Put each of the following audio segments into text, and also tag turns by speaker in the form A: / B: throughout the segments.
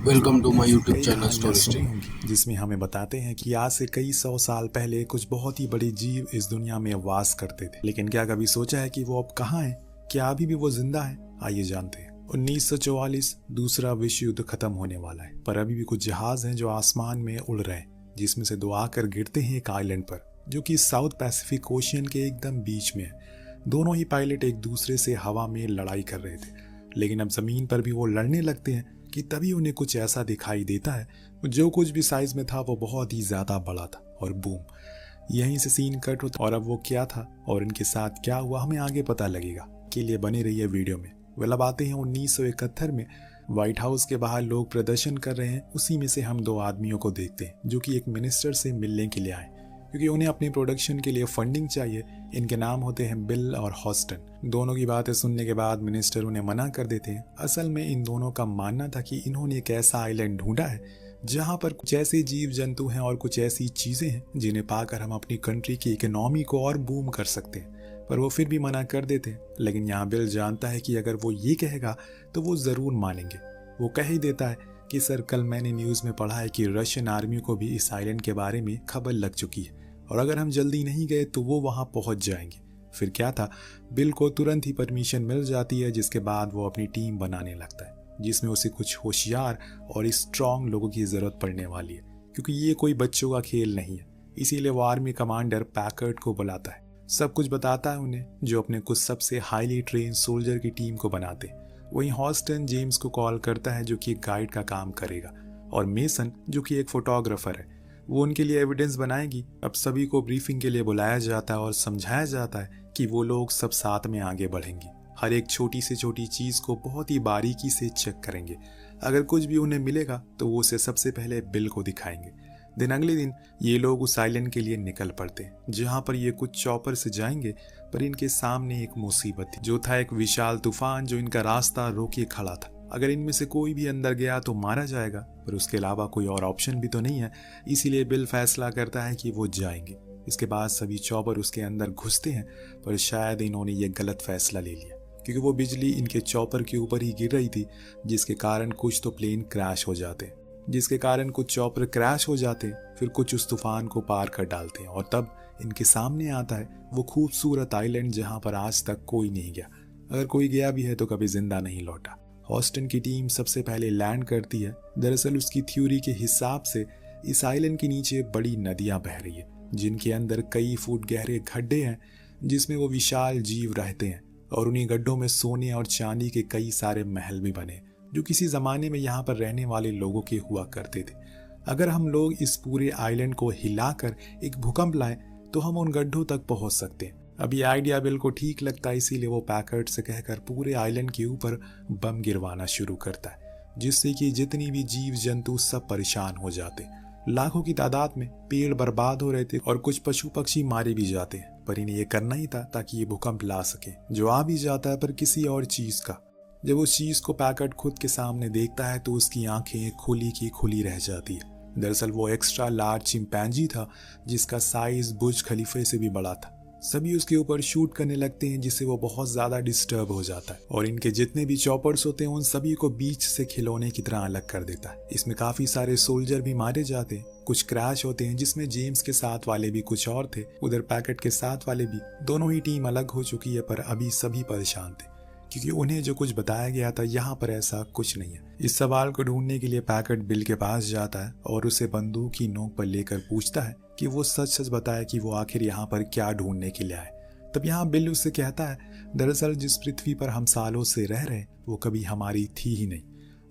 A: Welcome to
B: आपने
A: my
B: ऐसी
A: YouTube
B: कई
A: चैनल
B: कहानियां
A: स्टोरी
B: सुनी
A: स्टोरी।
B: होंगी जिसमें हमें बताते हैं कि आज से कई सौ साल पहले कुछ बहुत ही बड़े जीव इस दुनिया में वास करते थे। लेकिन क्या कभी सोचा है कि वो अब कहाँ हैं? क्या अभी भी वो जिंदा है? आइए जानते हैं। 1944 दूसरा विश्व युद्ध खत्म होने वाला है, पर अभी भी कुछ जहाज हैं जो आसमान में उड़ रहे हैं, जिसमें से दो आकर गिरते हैं एक आइलैंड पर, जो कि साउथ पैसिफिक ओशियन के एकदम बीच में है। दोनों ही पायलट एक दूसरे से हवा में लड़ाई कर रहे थे, लेकिन अब जमीन पर भी वो लड़ने लगते हैं कि तभी उन्हें कुछ ऐसा दिखाई देता है। जो कुछ भी साइज में था वो बहुत ही ज्यादा बड़ा था, और बूम, यहीं से सीन कट होता। और अब वो क्या था और इनके साथ क्या हुआ हमें आगे पता लगेगा। के लिए बने रहिए वीडियो में। वेल, अब आते हैं 1971 में। व्हाइट हाउस के बाहर लोग प्रदर्शन कर रहे हैं। उसी में से हम दो आदमियों को देखते हैं जो कि एक मिनिस्टर से मिलने के लिए आए, क्योंकि उन्हें अपनी प्रोडक्शन के लिए फंडिंग चाहिए। इनके नाम होते हैं बिल और हॉस्टन। दोनों की बातें सुनने के बाद मिनिस्टर उन्हें मना कर देते हैं। असल में इन दोनों का मानना था कि इन्होंने एक ऐसा आइलैंड ढूंढा है जहां पर कुछ ऐसे जीव जंतु हैं और कुछ ऐसी चीजें हैं जिन्हें पाकर हम अपनी कंट्री की इकोनॉमी को और बूम कर सकते हैं। पर वो फिर भी मना कर देते हैं। लेकिन यहाँ बिल जानता है कि अगर वो ये कहेगा तो वो जरूर मानेंगे। वो कह ही देता है कि सर, कल मैंने न्यूज में पढ़ा है कि रशियन आर्मी को भी इस आइलैंड के बारे में खबर लग चुकी है, और अगर हम जल्दी नहीं गए तो वो वहां पहुंच जाएंगे। फिर क्या था, बिल को तुरंत ही परमिशन मिल जाती है, जिसके बाद वो अपनी टीम बनाने लगता है, जिसमें उसे कुछ होशियार और स्ट्रांग लोगों की जरूरत पड़ने वाली है, क्योंकि ये कोई बच्चों का खेल नहीं है। इसीलिए वो आर्मी कमांडर पैकर्ड को बुलाता है, सब कुछ बताता है उन्हें, जो अपने कुछ सबसे हाईली ट्रेन सोल्जर की टीम को बनाते हैं। वहीं हॉस्टन जेम्स को कॉल करता है, जो कि एक गाइड का काम करेगा, और मेसन जो कि एक फोटोग्राफर है, वो उनके लिए एविडेंस बनाएगी। अब सभी को ब्रीफिंग के लिए बुलाया जाता है और समझाया जाता है कि वो लोग सब साथ में आगे बढ़ेंगे। हर एक छोटी से छोटी चीज को बहुत ही बारीकी से चेक करेंगे। अगर कुछ भी उन्हें मिलेगा तो वो उसे सबसे पहले बिल को दिखाएंगे। दिन अगले दिन ये लोग उस आइलैंड के लिए निकल पड़ते हैं, जहां पर ये कुछ चॉपर से जाएंगे। पर इनके सामने एक मुसीबत थी, जो था एक विशाल तूफान जो इनका रास्ता रोके खड़ा था। अगर इनमें से कोई भी अंदर गया तो मारा जाएगा, पर उसके अलावा कोई और ऑप्शन भी तो नहीं है। इसीलिए बिल फैसला करता है कि वो जाएंगे। इसके बाद सभी चॉपर उसके अंदर घुसते हैं, पर शायद इन्होंने ये गलत फैसला ले लिया, क्योंकि वो बिजली इनके चॉपर के ऊपर ही गिर रही थी, जिसके कारण कुछ तो प्लेन क्रैश हो जाते, जिसके कारण कुछ चॉपर क्रैश हो जाते, फिर कुछ उस तूफान को पार कर डालते हैं, और तब इनके सामने आता है वो खूबसूरत आइलैंड जहां पर आज तक कोई नहीं गया। अगर कोई गया भी है तो कभी जिंदा नहीं लौटा। हॉस्टन की टीम सबसे पहले लैंड करती है। दरअसल उसकी थ्योरी के हिसाब से इस आइलैंड के नीचे बड़ी नदियां बह रही है, जिनके अंदर कई फुट गहरे गड्ढे हैं, जिसमें वो विशाल जीव रहते हैं, और उन्हीं गड्ढों में सोने और चांदी के कई सारे महल भी बने, जो किसी जमाने में यहाँ पर रहने वाले लोगों के हुआ करते थे। अगर हम लोग इस पूरे आइलैंड को हिलाकर एक भूकंप लाएं तो हम उन गड्ढों तक पहुंच सकते हैं। अब ये आइडिया बिल को ठीक लगता है, इसीलिए वो पैकर्ड से कहकर पूरे आइलैंड के ऊपर बम गिरवाना शुरू करता है, जिससे कि जितनी भी जीव जंतु सब परेशान हो जाते। लाखों की तादाद में पेड़ बर्बाद हो रहे थे और कुछ पशु पक्षी मारे भी जाते हैं, पर इन्हें ये करना ही था ताकि ये भूकंप ला सके, जो आ भी जाता है पर किसी और चीज का। जब उस चीज को पैकर्ड खुद के सामने देखता है तो उसकी आंखें खुली की खुली रह जाती है। दरअसल वो एक्स्ट्रा लार्ज चिंपैंजी था, जिसका साइज बुर्ज खलीफे से भी बड़ा था। सभी उसके ऊपर शूट करने लगते हैं, जिससे वो बहुत ज्यादा डिस्टर्ब हो जाता है, और इनके जितने भी चॉपर्स होते हैं उन सभी को बीच से खिलौने की तरह अलग कर देता है। इसमें काफी सारे सोल्जर भी मारे जाते हैं, कुछ क्रैश होते हैं, जिसमें जेम्स के साथ वाले भी कुछ और थे, उधर पैकेट के साथ वाले भी। दोनों ही टीम अलग हो चुकी है, पर अभी सभी परेशान थे, क्योंकि उन्हें जो कुछ बताया गया था यहाँ पर ऐसा कुछ नहीं है। इस सवाल को ढूंढने के लिए पैकेट बिल के पास जाता है और उसे बंदूक की नोक पर लेकर पूछता है कि वो सच सच बताए कि वो आखिर यहाँ पर क्या ढूंढने के लिए आए। तब यहाँ बिल उससे कहता है, दरअसल जिस पृथ्वी पर हम सालों से रह रहे वो कभी हमारी थी ही नहीं,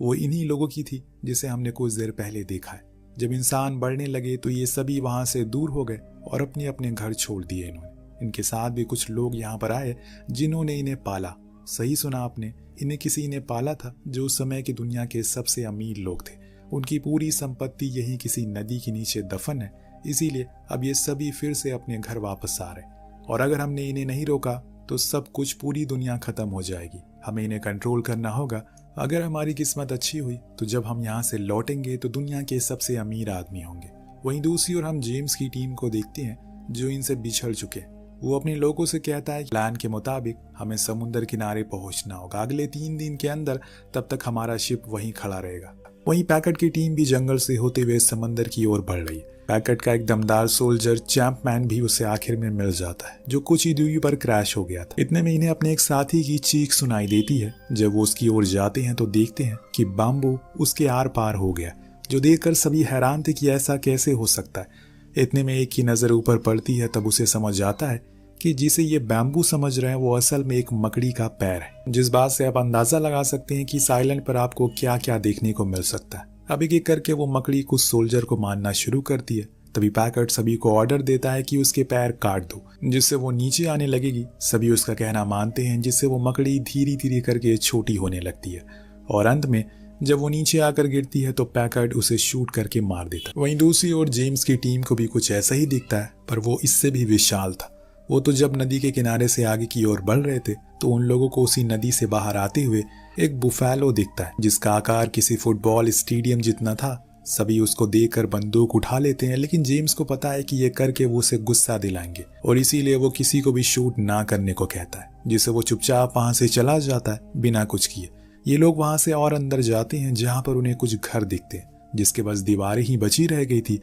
B: वो इन्हीं लोगों की थी जिसे हमने कुछ देर पहले देखा है। जब इंसान बढ़ने लगे तो ये सभी वहां से दूर हो गए और अपने अपने घर छोड़ दिए इन्होंने। इनके साथ भी कुछ लोग यहाँ पर आए जिन्होंने इन्हें पाला। सही सुना आपने, इन्हें किसी ने पाला था, जो उस समय की दुनिया के सबसे अमीर लोग थे। उनकी पूरी संपत्ति यही किसी नदी के नीचे दफन है, इसीलिए अब ये सभी फिर से अपने घर वापस आ रहे हैं। और अगर हमने इन्हें नहीं रोका तो सब कुछ, पूरी दुनिया खत्म हो जाएगी। हमें इन्हें कंट्रोल करना होगा। अगर हमारी किस्मत अच्छी हुई तो जब हम यहाँ से लौटेंगे तो दुनिया के सबसे अमीर आदमी होंगे। वहीं दूसरी ओर हम जेम्स की टीम को देखते हैं, जो इनसे बिछड़ चुके हैं। वो अपने लोगों से कहता है प्लान के मुताबिक हमें समुद्र किनारे पहुंचना होगा अगले 3 दिन के अंदर, तब तक हमारा शिप वहीं खड़ा रहेगा। वहीं पैकर्ड की टीम भी जंगल से होते हुए समंदर की ओर बढ़ रही है। पैकर्ड का एक दमदार सोल्जर चैंपमैन भी उसे आखिर में मिल जाता है, जो कुछ ही दूरी पर क्रैश हो गया था। इतने में इन्हें अपने एक साथी की चीख सुनाई देती है। जब वो उसकी ओर जाते हैं तो देखते हैं कि बाम्बू उसके आर पार हो गया, जो देखकर सभी हैरान थे कि ऐसा कैसे हो सकता है। इतने में एक की नजर ऊपर पड़ती है, तब उसे समझ आता है कि जिसे ये बैम्बू समझ रहे हैं वो असल में एक मकड़ी का पैर है, जिस बात से आप अंदाजा लगा सकते हैं कि इस आइलैंड पर आपको क्या क्या देखने को मिल सकता है। अब एक एक करके वो मकड़ी कुछ सोल्जर को मारना शुरू करती है। तभी पैकर्ड सभी को ऑर्डर देता है कि उसके पैर काट दो, जिससे वो नीचे आने लगेगी। सभी उसका कहना मानते हैं, जिससे वो मकड़ी धीरे धीरे करके छोटी होने लगती है और अंत में जब वो नीचे आकर गिरती है तो पैकर्ड उसे शूट करके मार देता है। वहीं दूसरी ओर जेम्स की टीम को भी कुछ ऐसा ही दिखता है, पर वो इससे भी विशाल था। वो तो जब नदी के किनारे से आगे की ओर बढ़ रहे थे तो उन लोगों को उसी नदी से बाहर आते हुए एक बुफैलो दिखता है, जिसका आकार किसी फुटबॉल स्टेडियम जितना था। सभी उसको देखकर बंदूक उठा लेते हैं, लेकिन जेम्स को पता है कि ये करके वो उसे गुस्सा दिलाएंगे और इसीलिए वो किसी को भी शूट ना करने को कहता है, जिससे वो चुपचाप वहां से चला जाता है बिना कुछ किए। ये लोग वहां से और अंदर जाते हैं, जहां पर उन्हें कुछ घर दिखते हैं, जिसके बस दीवारें ही बची रह गई थी,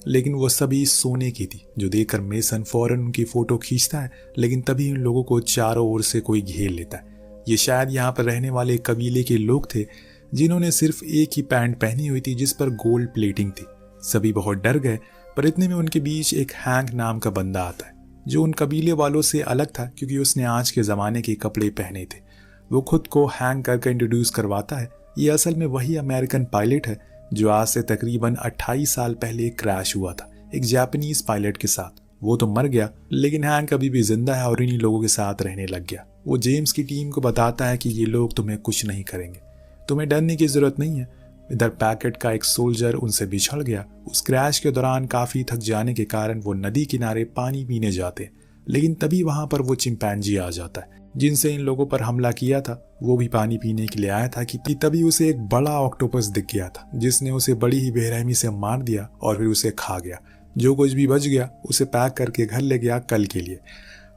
B: लेकिन वो सभी सोने की थी, जो देखकर मेसन फौरन उनकी फोटो खींचता है। लेकिन तभी उन लोगों को चारों ओर से कोई घेर लेता है। ये शायद यहाँ पर रहने वाले कबीले के लोग थे, जिन्होंने सिर्फ एक ही पैंट पहनी हुई थी जिस पर गोल्ड प्लेटिंग थी। सभी बहुत डर गए, पर इतने में उनके बीच एक हैंक नाम का बंदा आता है, जो उन कबीले वालों से अलग था क्योंकि उसने आज के जमाने के कपड़े पहने थे। वो खुद को हैंक करके इंट्रोड्यूस करवाता है। ये असल में वही अमेरिकन पायलट है जो आज से तकरीबन 28 साल पहले क्रैश हुआ था एक जापानीज पायलट के साथ। वो तो मर गया, लेकिन हैंक अभी भी जिंदा है और इन्हीं लोगों के साथ रहने लग गया। वो जेम्स की टीम को बताता है कि ये लोग तुम्हें कुछ नहीं करेंगे, तुम्हें डरने की जरूरत नहीं है। इधर पैकेट का एक सोल्जर उनसे बिछड़ गया। उस क्रैश के दौरान काफी थक जाने के कारण वो नदी किनारे पानी पीने जाते, लेकिन तभी वहां पर वो चिंपैंजी आ जाता है, जिनसे इन लोगों पर हमला किया था। वो भी पानी पीने के लिए आया था कि तभी उसे एक बड़ा ऑक्टोपस दिख गया था, जिसने उसे बड़ी ही बेरहमी से मार दिया और फिर उसे खा गया। जो कुछ भी बच गया उसे पैक करके घर ले गया कल के लिए।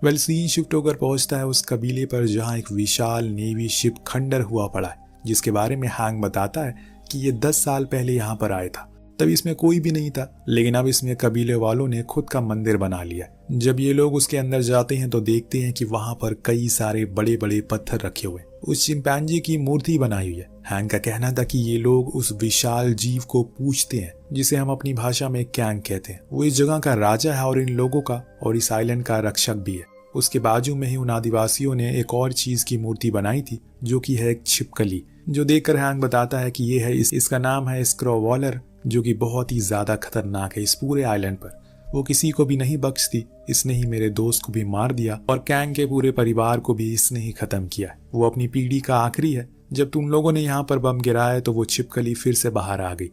B: वेल, सीन शिफ्ट होकर पहुंचता है उस कबीले पर जहां एक विशाल नेवी शिप खंडर हुआ पड़ा है, जिसके बारे में हैंक बताता है कि ये 10 साल पहले यहाँ पर आया था। तब इसमें कोई भी नहीं था, लेकिन अब इसमें कबीले वालों ने खुद का मंदिर बना लिया। जब ये लोग उसके अंदर जाते हैं तो देखते हैं कि वहां पर कई सारे बड़े बड़े पत्थर रखे हुए, उस चिंपैंजी की मूर्ति बनाई हुई है। हैंक का कहना था कि ये लोग उस विशाल जीव को पूजते हैं, जिसे हम अपनी भाषा में कैंग कहते हैं। वो इस जगह का राजा है और इन लोगों का और इस आइलैंड का रक्षक भी है। उसके बाजू में ही उन आदिवासियों ने एक और चीज की मूर्ति बनाई थी, जो कि है एक छिपकली, जो देखकर हैंक बताता है कि ये है इसका नाम है स्क्रोवॉलर, जो कि बहुत ही ज्यादा खतरनाक है इस पूरे आइलैंड पर। वो किसी को भी नहीं बख्शती। इसने ही मेरे दोस्त को भी मार दिया और कैंग के पूरे परिवार को भी इसने ही खत्म किया। वो अपनी पीढ़ी का आखिरी है। जब तुम लोगों ने यहाँ पर बम गिराया तो वो छिपकली फिर से बाहर आ गई,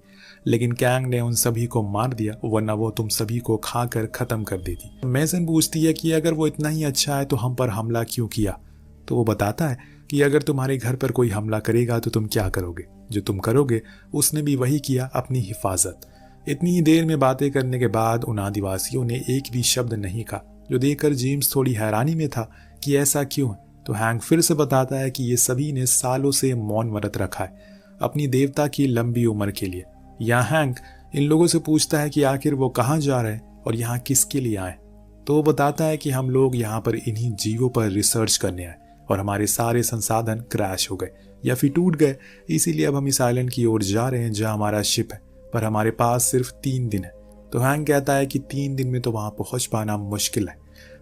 B: लेकिन कैंग ने उन सभी को मार दिया, वरना वो तुम सभी को खाकर खत्म कर देती। मेसन पूछती है कि अगर वो इतना ही अच्छा है तो हम पर हमला क्यों किया। तो वो बताता है कि अगर तुम्हारे घर पर कोई हमला करेगा तो तुम क्या करोगे। जो तुम करोगे उसने भी वही किया, अपनी हिफाजत। इतनी ही देर में बातें करने के बाद उन आदिवासियों ने एक भी शब्द नहीं कहा, जो देखकर जेम्स थोड़ी हैरानी में था कि ऐसा क्यों है। तो हैंक फिर से बताता है कि ये सभी ने सालों से मौन व्रत रखा है अपनी देवता की लंबी उम्र के लिए। यहाँ हैंक इन लोगों से पूछता है कि आखिर वो कहाँ जा रहे हैं और यहाँ किसके लिए आए। तो वो बताता है कि हम लोग यहाँ पर इन्हीं जीवों पर रिसर्च करने आए और हमारे सारे संसाधन क्रैश हो गए या फिर टूट गए, इसीलिए अब हम इस आइलैंड की ओर जा रहे हैं जहाँ हमारा शिप है, पर हमारे पास सिर्फ 3 दिन है। तो हैंक कहता है कि 3 दिन में तो वहां पहुंच पाना मुश्किल है,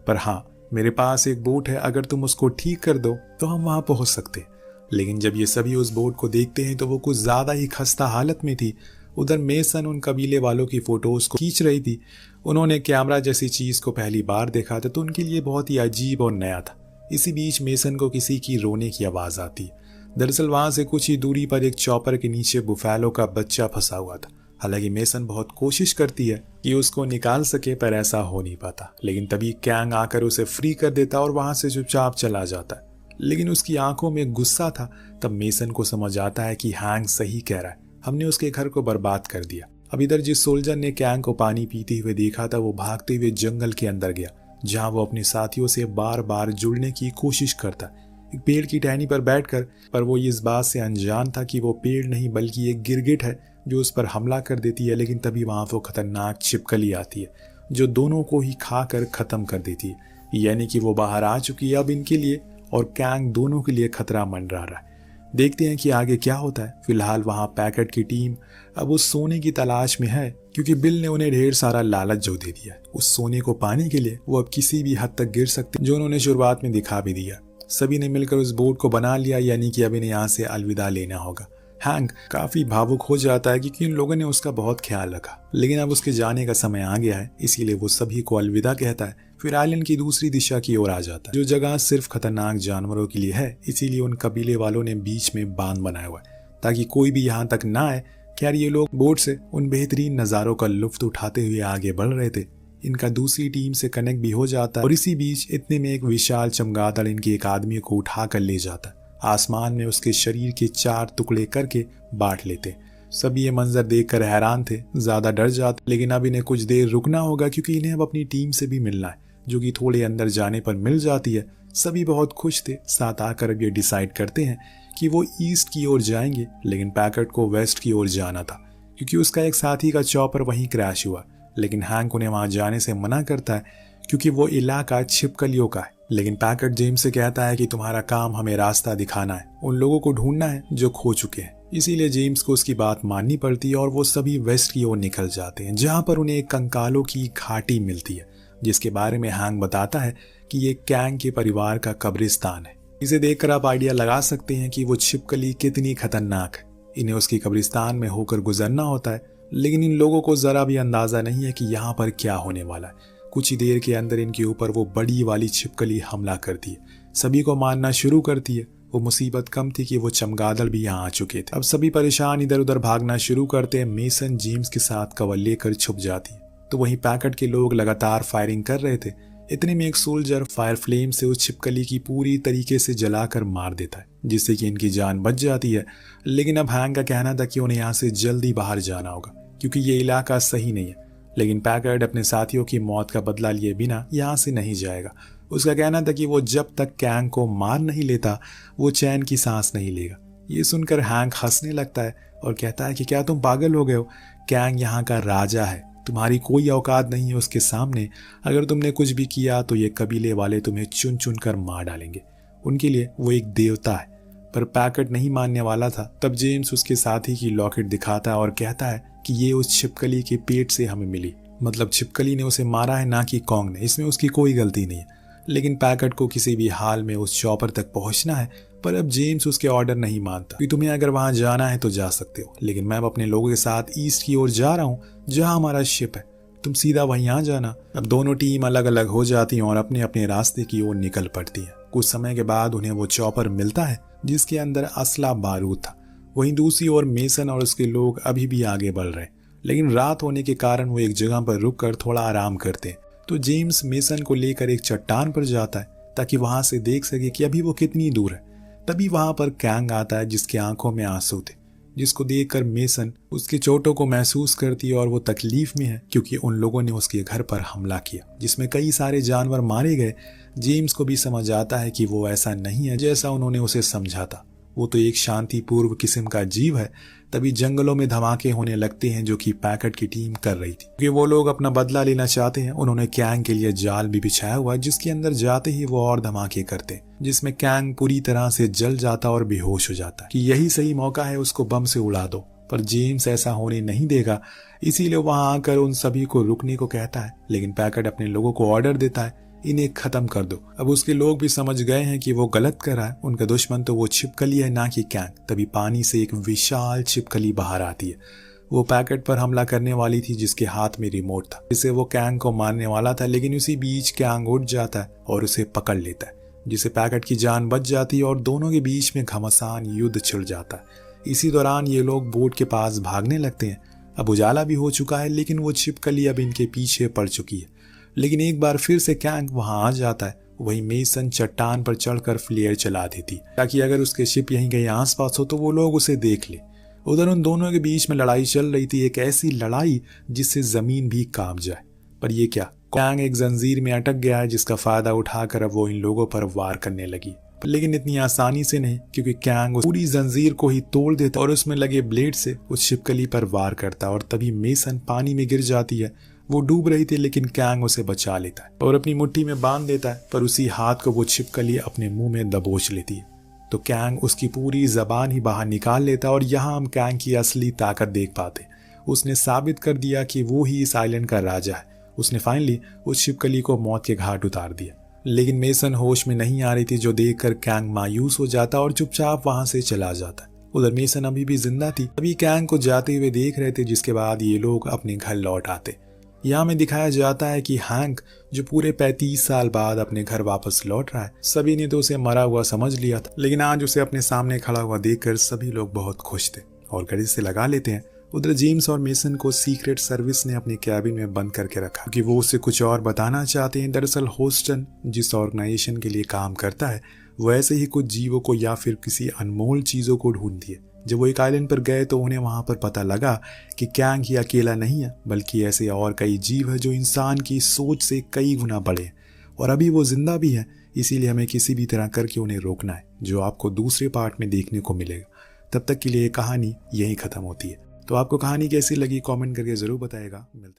B: पर हाँ मेरे पास एक बोट है, अगर तुम उसको ठीक कर दो तो हम वहां पहुंच सकते हैं। लेकिन जब ये सभी उस बोट को देखते हैं तो वो कुछ ज्यादा ही खस्ता हालत में थी। उधर मेसन उन कबीले वालों की फोटोज को खींच रही थी। उन्होंने कैमरा जैसी चीज को पहली बार देखा था तो उनके लिए बहुत ही अजीब और नया था। इसी बीच मेसन को किसी की रोने की आवाज आती है। दरअसल वहां से कुछ ही दूरी पर एक चॉपर के नीचे बुफैलो का बच्चा फंसा हुआ था। हालांकि मेसन बहुत कोशिश करती है कि उसको निकाल सके, पर ऐसा हो नहीं पाता। लेकिन तभी कैंग आकर उसे फ्री कर देता और वहां से चुपचाप चला जाता है। लेकिन उसकी आंखों में गुस्सा था। तब मेसन को समझ आता है कि हैंक सही कह रहा है, हमने उसके घर को बर्बाद कर दिया। अब इधर जिस सोल्जर ने कैंग को पानी पीते हुए देखा था वो भागते हुए जंगल के अंदर गया, जहां वो अपने साथियों से बार बार जुड़ने की कोशिश करता। एक पेड़ की टहनी पर बैठकर, पर वो इस बात से अनजान था कि वो पेड़ नहीं बल्कि एक गिरगिट है जो उस पर हमला कर देती है। लेकिन तभी वहां वो खतरनाक छिपकली आती है जो दोनों को ही खाकर खत्म कर देती है। यानी कि वो बाहर आ चुकी है अब इनके लिए, और कैंग दोनों के लिए खतरा मंडरा रहा है। देखते हैं कि आगे क्या होता है। फिलहाल वहां पैकेट की टीम अब उस सोने की तलाश में है, क्योंकि बिल ने उन्हें ढेर सारा लालच जो दे दिया। उस सोने को पाने के लिए वो अब किसी भी हद तक गिर सकते, जो उन्होंने शुरुआत में दिखा भी दिया। सभी ने मिलकर उस बोट को बना लिया, यानी कि अब इन्हें यहाँ से अलविदा लेना होगा। हैंक काफी भावुक हो जाता है क्योंकि इन लोगों ने उसका बहुत ख्याल रखा, लेकिन अब उसके जाने का समय आ गया है, इसीलिए वो सभी को अलविदा कहता है। फिर आइलैंड की दूसरी दिशा की ओर आ जाता है, जो जगह सिर्फ खतरनाक जानवरों के लिए है। इसीलिए उन कबीले वालों ने बीच में बांध बनाया हुआ है ताकि कोई भी यहाँ तक ना आए। खैर ये लोग बोट से उन बेहतरीन नज़ारों का लुत्फ उठाते हुए आगे बढ़ रहे थे। इनका दूसरी टीम से कनेक्ट भी हो जाता है, और इसी बीच इतने में एक विशाल चमगादड़ इनके एक आदमी को उठा कर ले जाता है। आसमान में उसके शरीर के 4 टुकड़े करके बांट लेते। सभी ये मंजर देखकर हैरान थे, ज्यादा डर जाते। लेकिन अब इन्हें कुछ देर रुकना होगा क्योंकि इन्हें अब अपनी टीम से भी मिलना है, जो कि थोड़े अंदर जाने पर मिल जाती है। सभी बहुत खुश थे। साथ आकर अब ये डिसाइड करते हैं कि वो ईस्ट की ओर जाएंगे, लेकिन पैकेट को वेस्ट की ओर जाना था क्योंकि उसका एक साथी का चॉपर वहीं क्रैश हुआ। लेकिन हैंक उन्हें वहां जाने से मना करता है क्योंकि वो इलाका छिपकलियों का है। लेकिन पैकेट जेम्स से कहता है कि तुम्हारा काम हमें रास्ता दिखाना है, उन लोगों को ढूंढना है जो खो चुके हैं। इसीलिए जेम्स को उसकी बात माननी पड़ती है और वो सभी वेस्ट की ओर निकल जाते हैं, जहां पर उन्हें एक कंकालों की घाटी मिलती है, जिसके बारे में हैंक बताता है कि ये कैंग के परिवार का कब्रिस्तान है। इसे देखकर आप आइडिया लगा सकते हैं कि वो छिपकली कितनी खतरनाक है। इन्हें उसकी कब्रिस्तान में होकर गुजरना होता है, लेकिन इन लोगों को जरा भी अंदाजा नहीं है कि यहाँ पर क्या होने वाला है। कुछ ही देर के अंदर इनके ऊपर वो बड़ी वाली छिपकली हमला करती है, सभी को मारना शुरू करती है। वो मुसीबत कम थी कि वो चमगादड़ भी यहाँ आ चुके थे। अब सभी परेशान इधर उधर भागना शुरू करते हैं। मेसन जेम्स के साथ कवर लेकर छुप जाती है, तो वहीं पैकेट के लोग लगातार फायरिंग कर रहे थे। इतने में एक सोल्जर फायर फ्लेम से उस छिपकली की पूरी तरीके से जलाकर मार देता है, जिससे कि इनकी जान बच जाती है। लेकिन अब हैंक का कहना था कि उन्हें यहाँ से जल्दी बाहर जाना होगा क्योंकि ये इलाका सही नहीं है। लेकिन पैकेट अपने साथियों की मौत का बदला लिए बिना यहाँ से नहीं जाएगा। उसका कहना था कि वो जब तक कैंग को मार नहीं लेता वो चैन की सांस नहीं लेगा। ये सुनकर हैंक हंसने लगता है और कहता है कि क्या तुम पागल हो गए हो? कैंग यहाँ का राजा है, तुम्हारी कोई औकात नहीं है उसके सामने। अगर तुमने कुछ भी किया तो ये कबीले वाले तुम्हें चुन चुन कर मार डालेंगे। उनके लिए वो एक देवता है। पर पैकेट नहीं मानने वाला था। तब जेम्स उसके साथी की लॉकेट दिखाता है और कहता है कि ये उस छिपकली के पेट से हमें मिली, मतलब छिपकली ने उसे मारा है, ना कि कॉन्ग ने। इसमें उसकी कोई गलती नहीं है। लेकिन पैकेट को किसी भी हाल में उस चॉपर तक पहुंचना है। पर अब जेम्स उसके ऑर्डर नहीं मानता कि तुम्हें अगर वहां जाना है तो जा सकते हो, लेकिन मैं अब अपने लोगों के साथ ईस्ट की ओर जा रहा हूँ जहां हमारा शिप है, तुम सीधा वहीं आ जाना। अब दोनों टीम अलग अलग हो जाती हैं और अपने अपने रास्ते की ओर निकल पड़ती है। कुछ समय के बाद उन्हें वो चॉपर मिलता है जिसके अंदर असला बारूद था। वहीं दूसरी ओर मेसन और उसके लोग अभी भी आगे बढ़ रहे, लेकिन रात होने के कारण वो एक जगह पर रुक कर थोड़ा आराम करते हैं। तो जेम्स मेसन को लेकर एक चट्टान पर जाता है ताकि वहां से देख सके कि अभी वो कितनी दूर है। तभी वहां पर कैंग आता है जिसकी आंखों में आंसू थे, जिसको देखकर मेसन उसके चोटों को महसूस करती है और वो तकलीफ में है क्योंकि उन लोगों ने उसके घर पर हमला किया जिसमें कई सारे जानवर मारे गए। जेम्स को भी समझ आता है कि वो ऐसा नहीं है जैसा उन्होंने उसे समझा था, वो तो एक शांतिपूर्व किस्म का जीव है। तभी जंगलों में धमाके होने लगते हैं जो कि पैकेट की टीम कर रही थी क्योंकि वो लोग अपना बदला लेना चाहते हैं। उन्होंने कैंग के लिए जाल भी बिछाया हुआ जिसके अंदर जाते ही वो और धमाके करते, जिसमें कैंग पूरी तरह से जल जाता और बेहोश हो जाता कि यही सही मौका है, उसको बम से उड़ा दो। पर जेम्स ऐसा होने नहीं देगा, इसीलिए वहां आकर उन सभी को रुकने को कहता है। लेकिन पैकेट अपने लोगों को ऑर्डर देता है, इन्हें खत्म कर दो। अब उसके लोग भी समझ गए हैं कि वो गलत कर रहा है, उनका दुश्मन तो वो छिपकली है ना कि कैंग। तभी पानी से एक विशाल छिपकली बाहर आती है। वो पैकेट पर हमला करने वाली थी जिसके हाथ में रिमोट था, जिससे वो कैंग को मारने वाला था। लेकिन उसी बीच कैंग उठ जाता है और उसे पकड़ लेता है, जिससे पैकेट की जान बच जाती है और दोनों के बीच में घमासान युद्ध छिड़ जाता है। इसी दौरान ये लोग बोट के पास भागने लगते हैं। अब उजाला भी हो चुका है, लेकिन वो छिपकली अब इनके पीछे पड़ चुकी है। लेकिन एक बार फिर से कैंग वहां आ जाता है। वही मेसन चट्टान पर चढ़कर फ्लेयर चला देती ताकि अगर उसके शिप यहीं कहीं आसपास हो तो वो लोग उसे देख ले। उधर उन दोनों के बीच में लड़ाई चल रही थी, एक ऐसी लड़ाई जिससे जमीन भी कांप जाए। पर ये क्या, कैंग एक जंजीर में अटक गया है जिसका फायदा उठाकर अब वो इन लोगों पर वार करने लगी। लेकिन इतनी आसानी से नहीं, क्योंकि कैंग उस पूरी जंजीर को ही तोड़ देता और उसमें लगे ब्लेड से उस छिपकली पर वार करता और तभी मेसन पानी में गिर जाती है। वो डूब रही थी लेकिन कैंग उसे बचा लेता है और अपनी मुट्ठी में बांध देता है, पर उसी हाथ को वो छिपकली अपने मुंह में दबोच लेती है। तो कैंग उसकी पूरी जबान ही बाहर निकाल लेता और यहाँ हम कैंग की असली ताकत देख पाते। उसने साबित कर दिया कि वो ही इस आइलैंड का राजा है। उसने फाइनली उस छिपकली को मौत के घाट उतार दिया। लेकिन मेसन होश में नहीं आ रही थी, जो देखकर कैंग मायूस हो जाता और चुपचाप वहां से चला जाता। उधर मेसन अभी भी जिंदा थी, अभी कैंग को जाते हुए देख रहे थे, जिसके बाद ये लोग अपने घर लौट आते। यहाँ में दिखाया जाता है कि हैंक, जो पूरे 35 साल बाद अपने घर वापस लौट रहा है, सभी ने तो उसे मरा हुआ समझ लिया था, लेकिन आज उसे अपने सामने खड़ा हुआ देखकर सभी लोग बहुत खुश थे और गले से लगा लेते हैं। उधर जेम्स और मेसन को सीक्रेट सर्विस ने अपने कैबिन में बंद करके रखा, क्योंकि वो उससे कुछ और बताना चाहते हैं। दरअसल होस्टन जिस ऑर्गेनाइजेशन के लिए काम करता है, वो ऐसे ही कुछ जीवों को या फिर किसी अनमोल चीजों को ढूंढती है। जब वो एक आइलैंड पर गए तो उन्हें वहां पर पता लगा कि कैंग ही अकेला नहीं है, बल्कि ऐसे और कई जीव है जो इंसान की सोच से कई गुना बड़े हैं और अभी वो जिंदा भी है। इसीलिए हमें किसी भी तरह करके उन्हें रोकना है, जो आपको दूसरे पार्ट में देखने को मिलेगा। तब तक के लिए कहानी यहीं खत्म होती है। तो आपको कहानी कैसी लगी कमेंट करके जरूर बताइएगा। मिलते हैं।